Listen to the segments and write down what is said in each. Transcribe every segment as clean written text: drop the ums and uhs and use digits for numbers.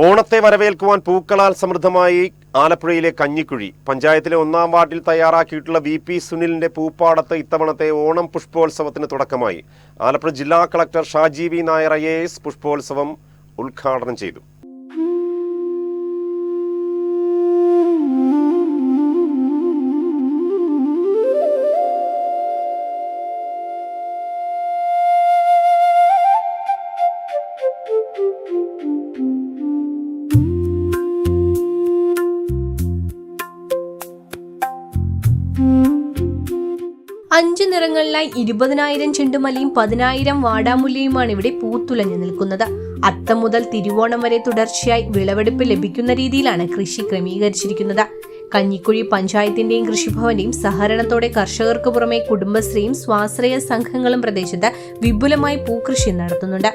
ഓണത്തെ വരവേൽക്കുവാൻ പൂക്കളാൽ സമൃദ്ധമായി ആലപ്പുഴയിലെ കഞ്ഞിക്കുഴി പഞ്ചായത്തിലെ 1-ാം വാർഡിൽ തയ്യാറാക്കിയിട്ടുള്ള വി.പി. സുനിലിന്റെ പൂപ്പാടത്ത് ഇത്തവണത്തെ ഓണം പുഷ്പോത്സവത്തിന് തുടക്കമായി. ആലപ്പുഴ ജില്ലാ collector Shaji V Nair IAS പുഷ്പോത്സവം ഉദ്ഘാടനം ചെയ്തു. അഞ്ച് നിറങ്ങളിലായി 20,000 ചെണ്ടുമല്ലിയും 10,000 വാടാമുല്ലയുമാണ് ഇവിടെ പൂത്തുലഞ്ഞു നിൽക്കുന്നത്. അത്തം മുതൽ തിരുവോണം വരെ തുടർച്ചയായി വിളവെടുപ്പ് ലഭിക്കുന്ന രീതിയിലാണ് കൃഷി ക്രമീകരിച്ചിരിക്കുന്നത്. കഞ്ഞിക്കുഴി പഞ്ചായത്തിന്റെയും കൃഷിഭവന്റെയും സഹകരണത്തോടെ കർഷകർക്ക് പുറമെ കുടുംബശ്രീയും സ്വാശ്രയ സംഘങ്ങളും പ്രദേശത്ത് വിപുലമായി പൂക്കൃഷി നടത്തുന്നുണ്ട്.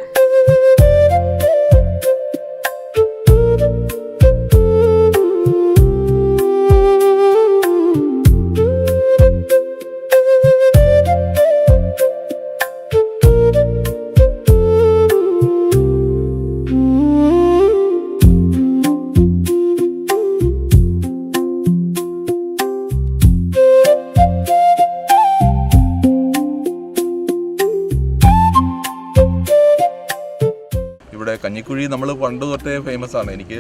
ഇവിടെ കഞ്ഞിക്കുഴി നമ്മൾ പണ്ട് തൊട്ടേ ഫേമസ് ആണ്. എനിക്ക്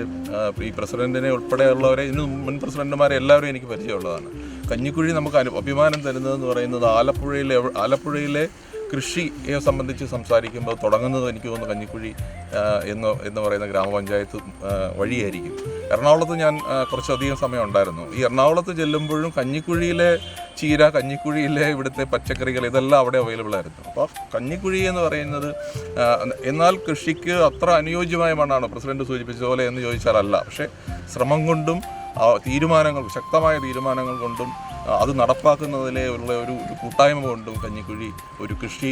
ഈ പ്രസിഡന്റിനെ ഉൾപ്പെടെയുള്ളവരെ ഇന്ന് മുൻ പ്രസിഡന്റുമാരെ എല്ലാവരും എനിക്ക് പരിചയമുള്ളതാണ്. കഞ്ഞിക്കുഴി നമുക്ക് അഭിമാനം തരുന്നതെന്ന് പറയുന്നത് ആലപ്പുഴയിലെ കൃഷിയെ സംബന്ധിച്ച് സംസാരിക്കുമ്പോൾ തുടങ്ങുന്നത് എനിക്ക് തോന്നുന്നു കഞ്ഞിക്കുഴി എന്ന് പറയുന്ന ഗ്രാമപഞ്ചായത്ത് വഴിയായിരിക്കും. എറണാകുളത്ത് ഞാൻ കുറച്ചധികം സമയം ഉണ്ടായിരുന്നു. ഈ എറണാകുളത്ത് ചെല്ലുമ്പോഴും കഞ്ഞിക്കുഴിയിലെ ചീര, കഞ്ഞിക്കുഴിയിലെ ഇവിടുത്തെ പച്ചക്കറികൾ ഇതെല്ലാം അവിടെ അവൈലബിൾ ആയിരുന്നു. അപ്പോൾ കഞ്ഞിക്കുഴി എന്ന് പറയുന്നത് എന്നാൽ കൃഷിക്ക് അത്ര അനുയോജ്യമായ മണ്ണാണ് പ്രസിഡന്റ് സൂചിപ്പിച്ചതുപോലെ എന്ന് ചോദിച്ചാലല്ല. പക്ഷേ ശ്രമം കൊണ്ടും ശക്തമായ തീരുമാനങ്ങൾ കൊണ്ടും അത് നടപ്പാക്കുന്നതിലെ ഉള്ള ഒരു കൂട്ടായ്മ കൊണ്ടും കഞ്ഞിക്കുഴി ഒരു കൃഷി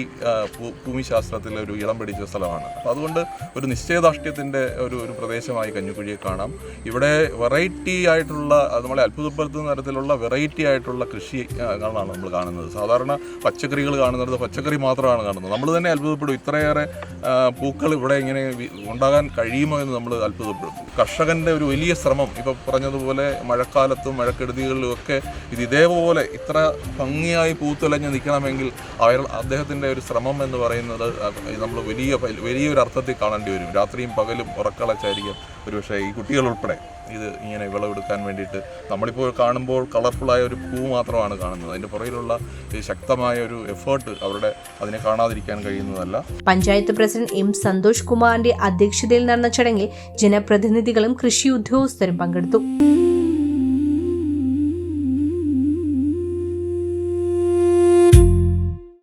ഭൂമിശാസ്ത്രത്തിലെ ഒരു ഇടം പിടിച്ച സ്ഥലമാണ്. അപ്പോൾ അതുകൊണ്ട് ഒരു നിശ്ചയദാർഢ്യത്തിൻ്റെ ഒരു പ്രദേശമായി കഞ്ഞിക്കുഴിയെ കാണാം. ഇവിടെ വെറൈറ്റി ആയിട്ടുള്ള നമ്മളെ അത്ഭുതപ്പെടുത്തുന്ന തരത്തിലുള്ള വെറൈറ്റി ആയിട്ടുള്ള കൃഷികളാണ് നമ്മൾ കാണുന്നത്. സാധാരണ പച്ചക്കറികൾ കാണുന്നത് പച്ചക്കറി മാത്രമാണ് കാണുന്നത്. നമ്മൾ തന്നെ അത്ഭുതപ്പെടും, ഇത്രയേറെ പൂക്കൾ ഇവിടെ ഇങ്ങനെ ഉണ്ടാകാൻ കഴിയുമോ എന്ന് നമ്മൾ അത്ഭുതപ്പെടും. കർഷകൻ്റെ ഒരു വലിയ ശ്രമം, ഇപ്പോൾ പറഞ്ഞതുപോലെ മഴക്കാലത്തും മഴക്കെടുതികളിലും ഒക്കെ ഇതേപോലെ ഇത്ര ഭംഗിയായി പൂത്തുലഞ്ഞ് നിൽക്കണമെങ്കിൽ അദ്ദേഹത്തിൻ്റെ ഒരു ശ്രമം എന്ന് പറയുന്നത് നമ്മൾ വലിയൊരു അർത്ഥത്തിൽ കാണേണ്ടി വരും. രാത്രിയും പകലും ഉറക്കളച്ചായിരിക്കും ഒരുപക്ഷെ ഈ കുട്ടികൾ ഉൾപ്പെടെ ഇത് ഇങ്ങനെ വിളവെടുക്കാൻ വേണ്ടിയിട്ട്. നമ്മളിപ്പോൾ കാണുമ്പോൾ കളർഫുള്ളായ ഒരു പൂ മാത്രമാണ് കാണുന്നത്. അതിൻ്റെ പുറകിലുള്ള ശക്തമായ ഒരു എഫേർട്ട് അതിനെ കാണാതിരിക്കാൻ കഴിയുന്നതല്ല. Panchayat president M. സന്തോഷ് കുമാറിന്റെ അധ്യക്ഷതയിൽ നടന്ന ചടങ്ങിൽ ജനപ്രതിനിധികളും കൃഷി ഉദ്യോഗസ്ഥരും പങ്കെടുത്തു.